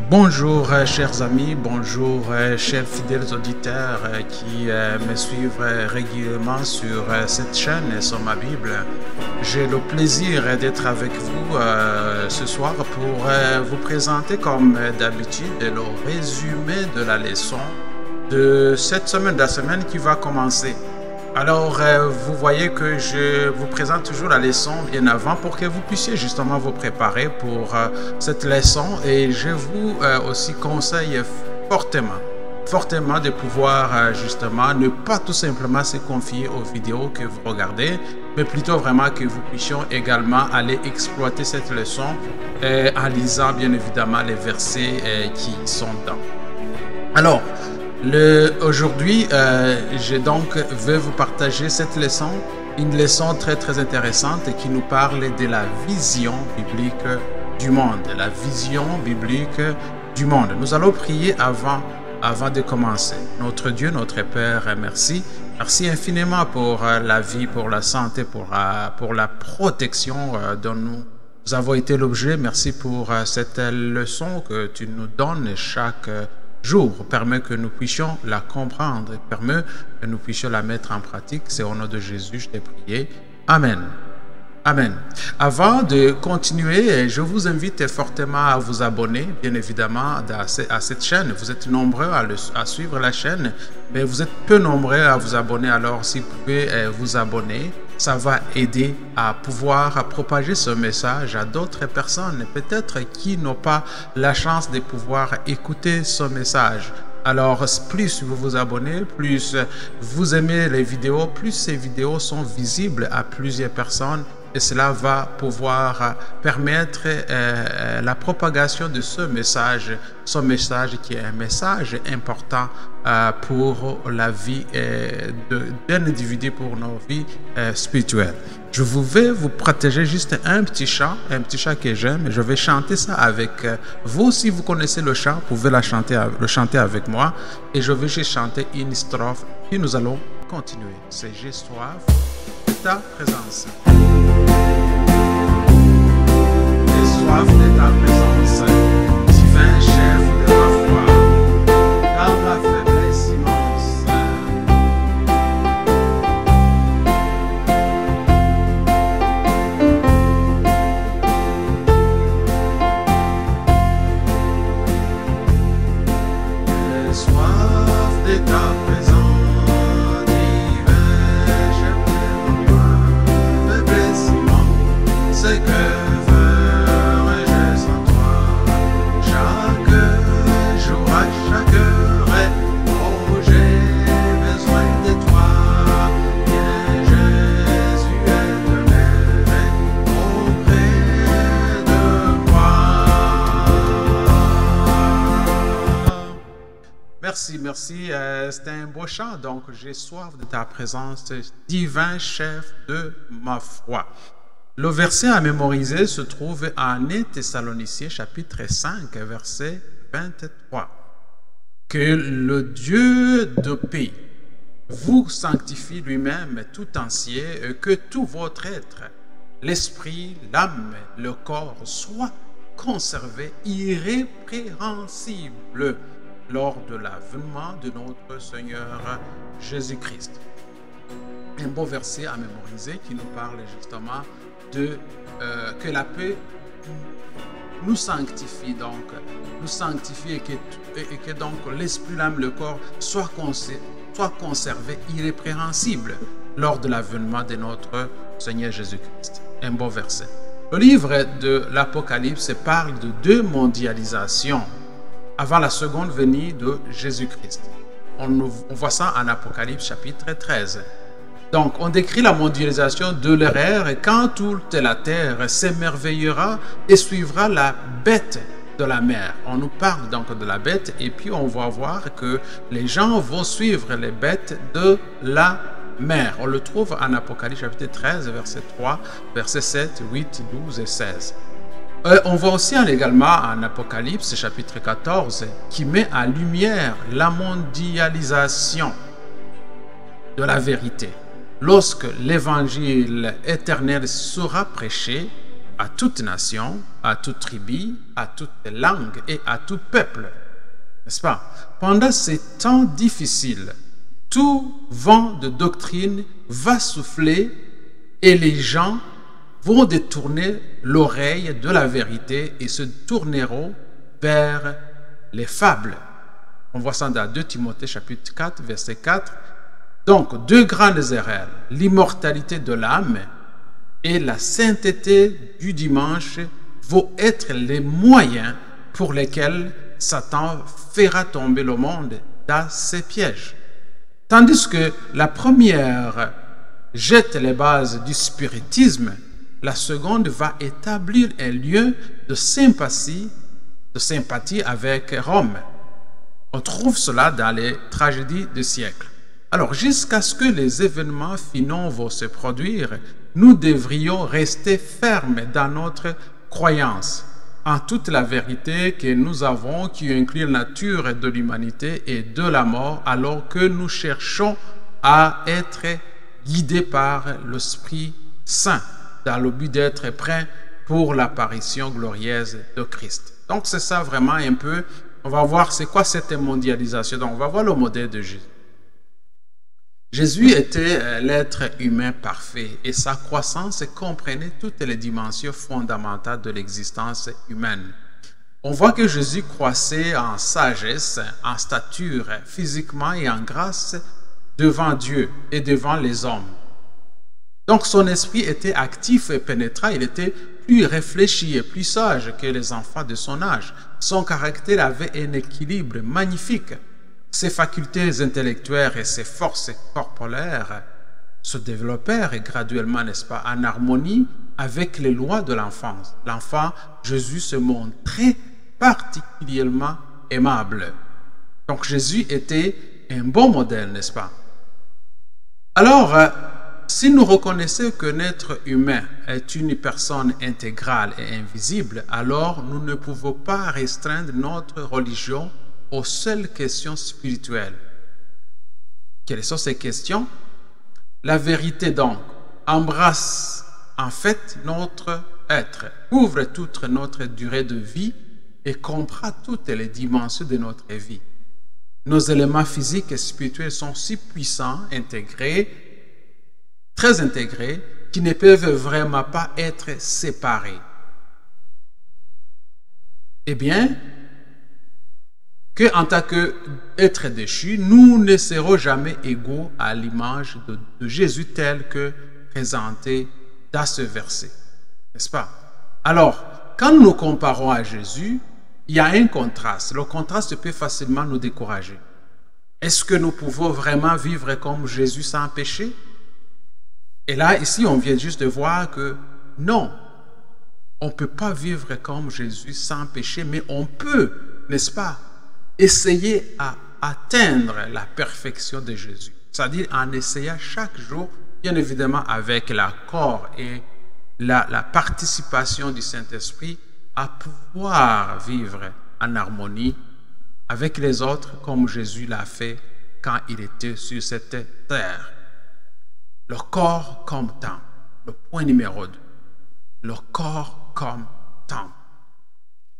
Bonjour chers amis, bonjour chers fidèles auditeurs qui me suivent régulièrement sur cette chaîne sur ma Bible. J'ai le plaisir d'être avec vous ce soir pour vous présenter comme d'habitude le résumé de la leçon de cette semaine, de la semaine qui va commencer. Alors, vous voyez que je vous présente toujours la leçon bien avant pour que vous puissiez justement vous préparer pour cette leçon. Et je vous aussi conseille fortement de pouvoir justement ne pas tout simplement se confier aux vidéos que vous regardez, mais plutôt vraiment que vous puissions également aller exploiter cette leçon en lisant bien évidemment les versets qui sont dedans. Alors, aujourd'hui, je donc vais vous partager cette leçon, une leçon très intéressante qui nous parle de la vision biblique du monde, la vision biblique du monde. Nous allons prier avant de commencer. Notre Dieu, notre Père, merci. Merci infiniment pour la vie, pour la santé, pour la protection dont nous avons été l'objet. Merci pour cette leçon que tu nous donnes chaque jour. Permet que nous puissions la comprendre, permet que nous puissions la mettre en pratique. C'est au nom de Jésus, je t'ai prié. Amen. Amen. Avant de continuer, je vous invite fortement à vous abonner, bien évidemment, à cette chaîne. Vous êtes nombreux à suivre la chaîne, mais vous êtes peu nombreux à vous abonner. Alors, si vous pouvez vous abonner, ça va aider à pouvoir propager ce message à d'autres personnes, peut-être qui n'ont pas la chance de pouvoir écouter ce message. Alors, plus vous vous abonnez, plus vous aimez les vidéos, plus ces vidéos sont visibles à plusieurs personnes. Et cela va pouvoir permettre la propagation de ce message qui est un message important pour la vie d'un individu, pour nos vies spirituelles. Je vais vous partager juste un petit chant que j'aime. Je vais chanter ça avec vous. Si vous connaissez le chant, vous pouvez le chanter avec moi. Et je vais juste chanter une strophe. Puis nous allons continuer. C'est « J'ai soif de ta présence ». J'ai soif de ta présence, divin chef de ma foi, dans ma faiblesse immense. J'ai soif de ta présence, divin chef de ma faiblesse immense. C'est que Merci. C'était un beau chant. Donc, j'ai soif de ta présence, divin chef de ma foi. Le verset à mémoriser se trouve en 1 Thessaloniciens, chapitre 5, verset 23. Que le Dieu de paix vous sanctifie lui-même tout entier, et que tout votre être, l'esprit, l'âme, le corps, soit conservé irrépréhensible lors de l'avènement de notre Seigneur Jésus-Christ. Un beau verset à mémoriser qui nous parle justement de que la paix nous sanctifie, et que donc l'esprit, l'âme, le corps soient conservés irrépréhensibles lors de l'avènement de notre Seigneur Jésus-Christ. Un beau verset. Le livre de l'Apocalypse parle de deux mondialisations avant la seconde venue de Jésus-Christ. On voit ça en Apocalypse chapitre 13. Donc, on décrit la mondialisation de leur ère quand toute la terre s'émerveillera et suivra la bête de la mer. On nous parle donc de la bête et puis on va voir que les gens vont suivre les bêtes de la mer. On le trouve en Apocalypse chapitre 13, verset 3, verset 7, 8, 12 et 16. On voit aussi également en Apocalypse chapitre 14 qui met en lumière la mondialisation de la vérité. Lorsque l'évangile éternel sera prêché, à toute nation, à toute tribu, à toute langue et à tout peuple. N'est-ce pas? Pendant ces temps difficiles, tout vent de doctrine va souffler et les gens vont détourner l'oreille de la vérité et se tourneront vers les fables. On voit ça dans 2 Timothée chapitre 4, verset 4. Donc, deux grandes erreurs, l'immortalité de l'âme et la sainteté du dimanche vont être les moyens pour lesquels Satan fera tomber le monde dans ses pièges. Tandis que la première jette les bases du spiritisme, la seconde va établir un lieu de sympathie avec Rome. On trouve cela dans les tragédies du siècle. Alors, jusqu'à ce que les événements finaux vont se produire, nous devrions rester fermes dans notre croyance en toute la vérité que nous avons, qui inclut la nature de l'humanité et de la mort, alors que nous cherchons à être guidés par l'Esprit Saint, dans le but d'être prêts pour l'apparition glorieuse de Christ. Donc, c'est ça vraiment un peu. On va voir c'est quoi cette mondialisation. Donc, on va voir le modèle de Jésus. Jésus était l'être humain parfait et sa croissance comprenait toutes les dimensions fondamentales de l'existence humaine. On voit que Jésus croissait en sagesse, en stature, physiquement et en grâce devant Dieu et devant les hommes. Donc son esprit était actif et pénétrant, il était plus réfléchi et plus sage que les enfants de son âge. Son caractère avait un équilibre magnifique. Ses facultés intellectuelles et ses forces corporelles se développèrent graduellement, n'est-ce pas, en harmonie avec les lois de l'enfance. L'enfant Jésus se montrait particulièrement aimable. Donc Jésus était un bon modèle, n'est-ce pas? Alors, si nous reconnaissons que l'être humain est une personne intégrale et invisible, alors nous ne pouvons pas restreindre notre religion aux seules questions spirituelles. Quelles sont ces questions? La vérité donc embrasse en fait notre être, couvre toute notre durée de vie et comprend toutes les dimensions de notre vie. Nos éléments physiques et spirituels sont si puissants, intégrés, très intégrés, qui ne peuvent vraiment pas être séparés. Eh bien, qu'en tant qu'être déchu, nous ne serons jamais égaux à l'image de Jésus tel que présenté dans ce verset. N'est-ce pas? Alors, quand nous comparons à Jésus, il y a un contraste. Le contraste peut facilement nous décourager. Est-ce que nous pouvons vraiment vivre comme Jésus sans péché? Et là, ici, on vient juste de voir que non, on ne peut pas vivre comme Jésus sans péché, mais on peut, n'est-ce pas, essayer à atteindre la perfection de Jésus. C'est-à-dire en essayant chaque jour, bien évidemment avec l'accord et la participation du Saint-Esprit, à pouvoir vivre en harmonie avec les autres comme Jésus l'a fait quand il était sur cette terre. Le corps comme temple, le point numéro 2. Le corps comme temple.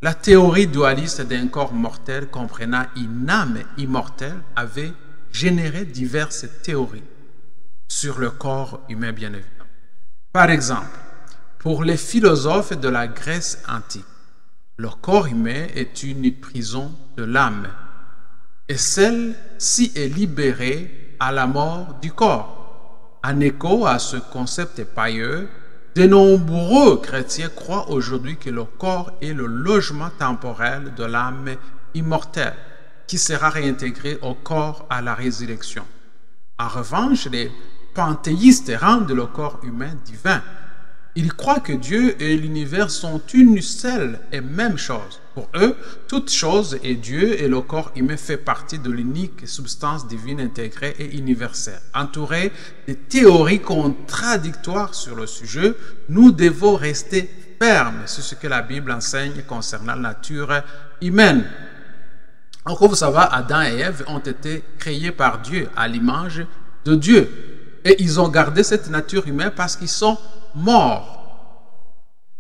La théorie dualiste d'un corps mortel comprenant une âme immortelle avait généré diverses théories sur le corps humain, bien évidemment. Par exemple, pour les philosophes de la Grèce antique, le corps humain est une prison de l'âme et celle-ci est libérée à la mort du corps. En écho à ce concept pieux, de nombreux chrétiens croient aujourd'hui que le corps est le logement temporel de l'âme immortelle qui sera réintégré au corps à la résurrection. En revanche, les panthéistes rendent le corps humain divin. Ils croient que Dieu et l'univers sont une seule et même chose. Pour eux, toute chose est Dieu et le corps humain fait partie de l'unique substance divine intégrée et universelle. Entourés de théories contradictoires sur le sujet, nous devons rester fermes sur ce que la Bible enseigne concernant la nature humaine. Donc, comme vous savez, Adam et Ève ont été créés par Dieu à l'image de Dieu. Et ils ont gardé cette nature humaine parce qu'ils sont morts.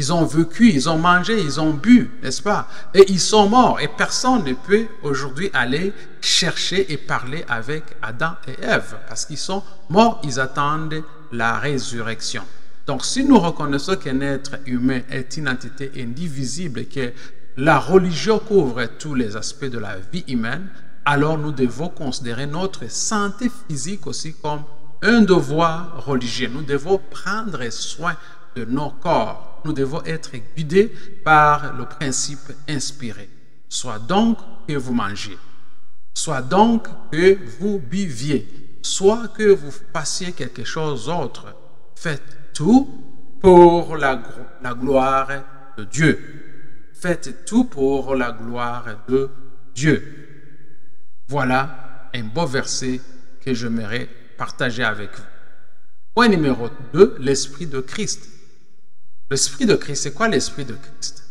Ils ont vécu, ils ont mangé, ils ont bu, n'est-ce pas? Et ils sont morts. Et personne ne peut aujourd'hui aller chercher et parler avec Adam et Ève parce qu'ils sont morts, ils attendent la résurrection. Donc, si nous reconnaissons qu'un être humain est une entité indivisible et que la religion couvre tous les aspects de la vie humaine, alors nous devons considérer notre santé physique aussi comme un devoir religieux. Nous devons prendre soin de nos corps. Nous devons être guidés par le principe inspiré. Soit donc que vous mangiez, soit donc que vous buviez, soit que vous fassiez quelque chose d'autre. Faites tout pour la gloire de Dieu. Faites tout pour la gloire de Dieu. Voilà un beau verset que j'aimerais partager avec vous. Point numéro 2, l'Esprit de Christ. L'Esprit de Christ, c'est quoi l'Esprit de Christ?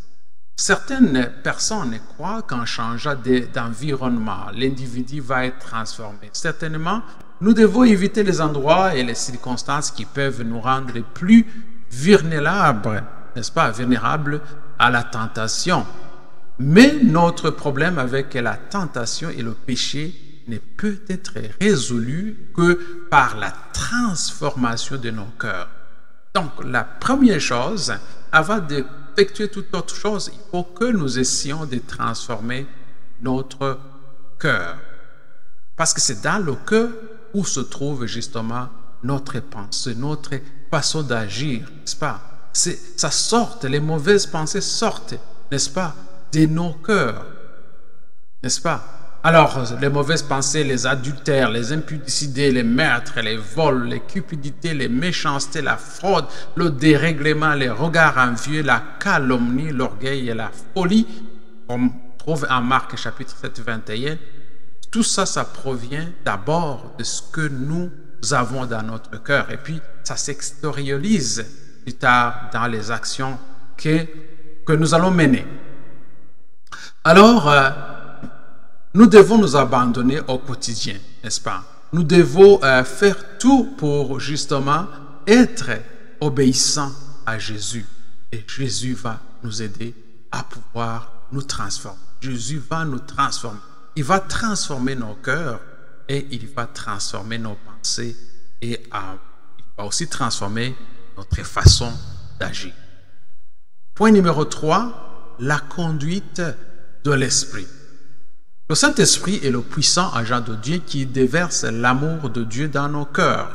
Certaines personnes croient qu'en changeant d'environnement, l'individu va être transformé. Certainement, nous devons éviter les endroits et les circonstances qui peuvent nous rendre plus vulnérables, n'est-ce pas, vulnérables à la tentation. Mais notre problème avec la tentation et le péché ne peut être résolu que par la transformation de nos cœurs. Donc, la première chose, avant d'effectuer toute autre chose, il faut que nous essayions de transformer notre cœur. Parce que c'est dans le cœur où se trouve justement notre pensée, notre façon d'agir, n'est-ce pas? Ça sort, les mauvaises pensées sortent, n'est-ce pas, de nos cœurs, n'est-ce pas? Alors, les mauvaises pensées, les adultères, les impudicités, les meurtres, les vols, les cupidités, les méchancetés, la fraude, le dérèglement, les regards envieux, la calomnie, l'orgueil et la folie, on trouve en Marc chapitre 7, 21, tout ça, ça provient d'abord de ce que nous avons dans notre cœur. Et puis, ça s'extériorise plus tard dans les actions que nous allons mener. Alors, nous devons nous abandonner au quotidien, n'est-ce pas? Nous devons faire tout pour justement être obéissants à Jésus. Et Jésus va nous aider à pouvoir nous transformer. Jésus va nous transformer. Il va transformer nos cœurs et il va transformer nos pensées et il va aussi transformer notre façon d'agir. Point numéro 3, la conduite de l'Esprit. Le Saint-Esprit est le puissant agent de Dieu qui déverse l'amour de Dieu dans nos cœurs.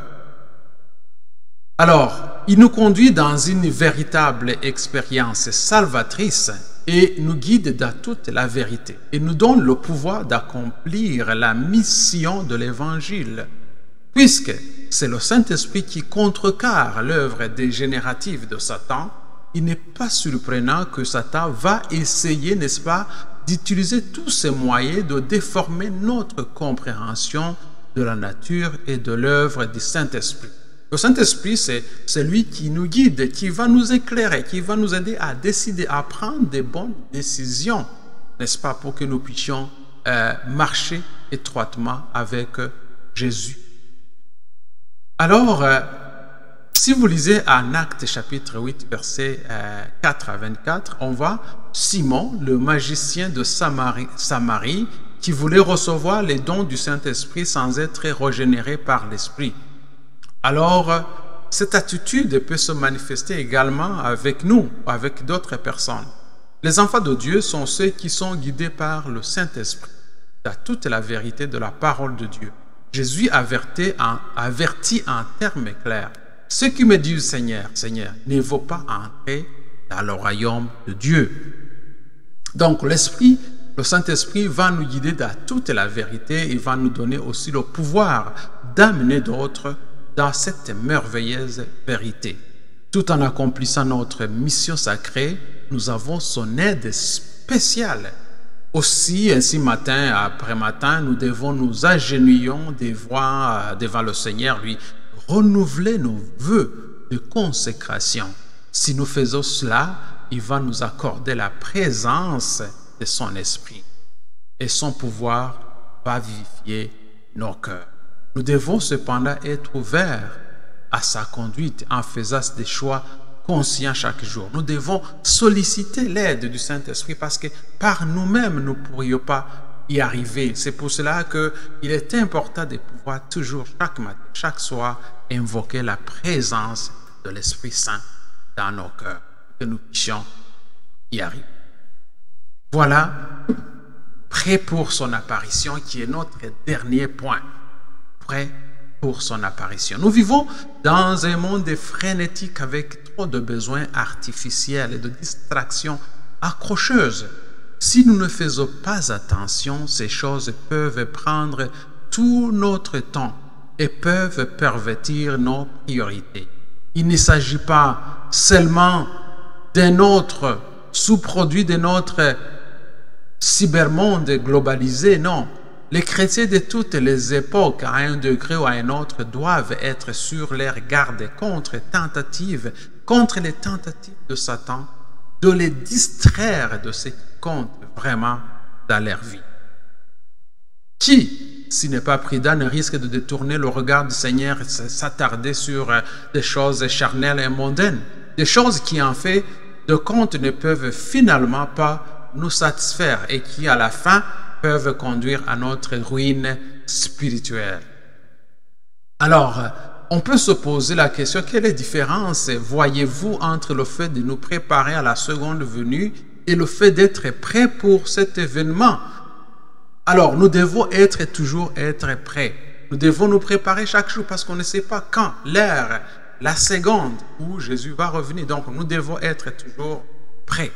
Alors, il nous conduit dans une véritable expérience salvatrice et nous guide dans toute la vérité et nous donne le pouvoir d'accomplir la mission de l'Évangile. Puisque c'est le Saint-Esprit qui contrecarre l'œuvre dégénérative de Satan, il n'est pas surprenant que Satan va essayer, n'est-ce pas, d'utiliser tous ces moyens de déformer notre compréhension de la nature et de l'œuvre du Saint-Esprit. Le Saint-Esprit, c'est lui qui nous guide, qui va nous éclairer, qui va nous aider à décider, à prendre des bonnes décisions, n'est-ce pas, pour que nous puissions marcher étroitement avec Jésus. Alors, si vous lisez en Actes chapitre 8, versets 4 à 24, on voit Simon, le magicien de Samarie, qui voulait recevoir les dons du Saint-Esprit sans être régénéré par l'Esprit. Alors, cette attitude peut se manifester également avec nous, avec d'autres personnes. Les enfants de Dieu sont ceux qui sont guidés par le Saint-Esprit, dans toute la vérité de la parole de Dieu. Jésus avertit en termes clairs. Ceux qui me disent Seigneur, Seigneur, ne vont pas entrer dans le royaume de Dieu. Donc l'Esprit, le Saint-Esprit va nous guider dans toute la vérité. Il va nous donner aussi le pouvoir d'amener d'autres dans cette merveilleuse vérité. Tout en accomplissant notre mission sacrée, nous avons son aide spéciale. Aussi, ainsi matin après matin, nous devons nous agenouiller devant le Seigneur, lui renouveler nos vœux de consécration. Si nous faisons cela, il va nous accorder la présence de son esprit et son pouvoir va vivifier nos cœurs. Nous devons cependant être ouverts à sa conduite en faisant des choix conscients chaque jour. Nous devons solliciter l'aide du Saint-Esprit parce que par nous-mêmes, nous ne pourrions pas y arriver. C'est pour cela qu'il est important de pouvoir toujours, chaque matin, chaque soir, invoquer la présence de l'Esprit Saint dans nos cœurs, que nous puissions y arriver. Voilà, prêt pour son apparition, qui est notre dernier point. Prêt pour son apparition. Nous vivons dans un monde frénétique avec trop de besoins artificiels et de distractions accrocheuses. Si nous ne faisons pas attention, ces choses peuvent prendre tout notre temps et peuvent pervertir nos priorités. Il ne s'agit pas seulement d'un autre sous-produit de notre cybermonde globalisé, non. Les chrétiens de toutes les époques, à un degré ou à un autre, doivent être sur leur garde contre les tentatives de Satan, de les distraire de ce qui compte vraiment dans leur vie. Qui, s'il n'est pas prudent, risque de détourner le regard du Seigneur et s'attarder sur des choses charnelles et mondaines, des choses qui, en fait, de compte, ne peuvent finalement pas nous satisfaire et qui, à la fin, peuvent conduire à notre ruine spirituelle. Alors, on peut se poser la question, quelle est la différence, voyez-vous, entre le fait de nous préparer à la seconde venue et le fait d'être prêt pour cet événement? Alors, nous devons toujours être prêts. Nous devons nous préparer chaque jour parce qu'on ne sait pas quand, l'heure, la seconde où Jésus va revenir. Donc, nous devons être toujours prêts.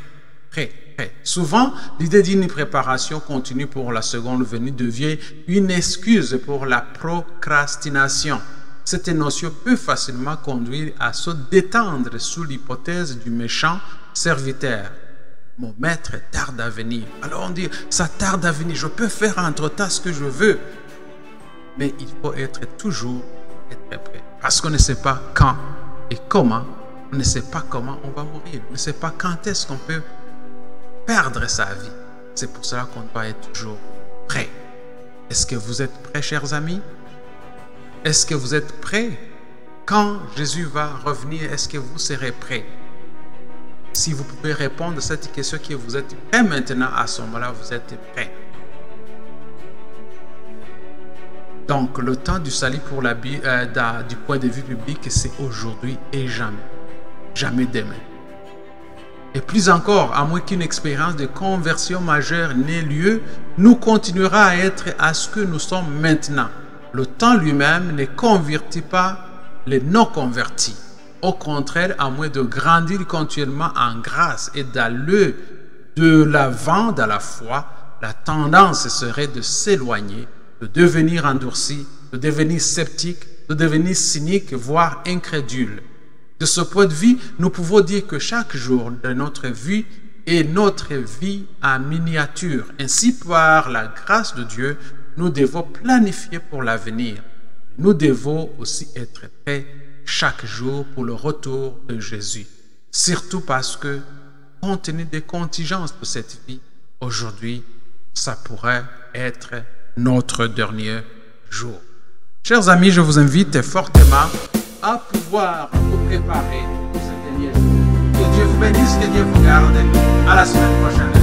Souvent, l'idée d'une préparation continue pour la seconde venue devient une excuse pour la procrastination. Cette notion peut facilement conduire à se détendre sous l'hypothèse du méchant serviteur. Mon maître tarde à venir. Alors on dit, ça tarde à venir, je peux faire entre-temps ce que je veux. Mais il faut toujours être prêt. Parce qu'on ne sait pas quand et comment, on ne sait pas comment on va mourir. On ne sait pas quand est-ce qu'on peut perdre sa vie. C'est pour cela qu'on doit être toujours prêt. Est-ce que vous êtes prêts, chers amis? Est-ce que vous êtes prêts? Quand Jésus va revenir, est-ce que vous serez prêts? Si vous pouvez répondre à cette question, que vous êtes prêts maintenant, à ce moment-là, vous êtes prêts. Donc, le temps du salut pour du point de vue biblique, c'est aujourd'hui et jamais. Jamais demain. Et plus encore, à moins qu'une expérience de conversion majeure n'ait lieu, nous continuerons à être à ce que nous sommes maintenant. Le temps lui-même ne convertit pas les non-convertis. Au contraire, à moins de grandir continuellement en grâce et d'aller de l'avant dans la foi, la tendance serait de s'éloigner, de devenir endurci, de devenir sceptique, de devenir cynique, voire incrédule. De ce point de vue, nous pouvons dire que chaque jour de notre vie est notre vie en miniature. Ainsi, par la grâce de Dieu, nous devons planifier pour l'avenir. Nous devons aussi être prêts chaque jour pour le retour de Jésus. Surtout parce que, compte tenu des contingences de cette vie, aujourd'hui, ça pourrait être notre dernier jour. Chers amis, je vous invite fortement à pouvoir vous préparer pour ce dernier jour. Que Dieu vous bénisse, que Dieu vous garde. À la semaine prochaine.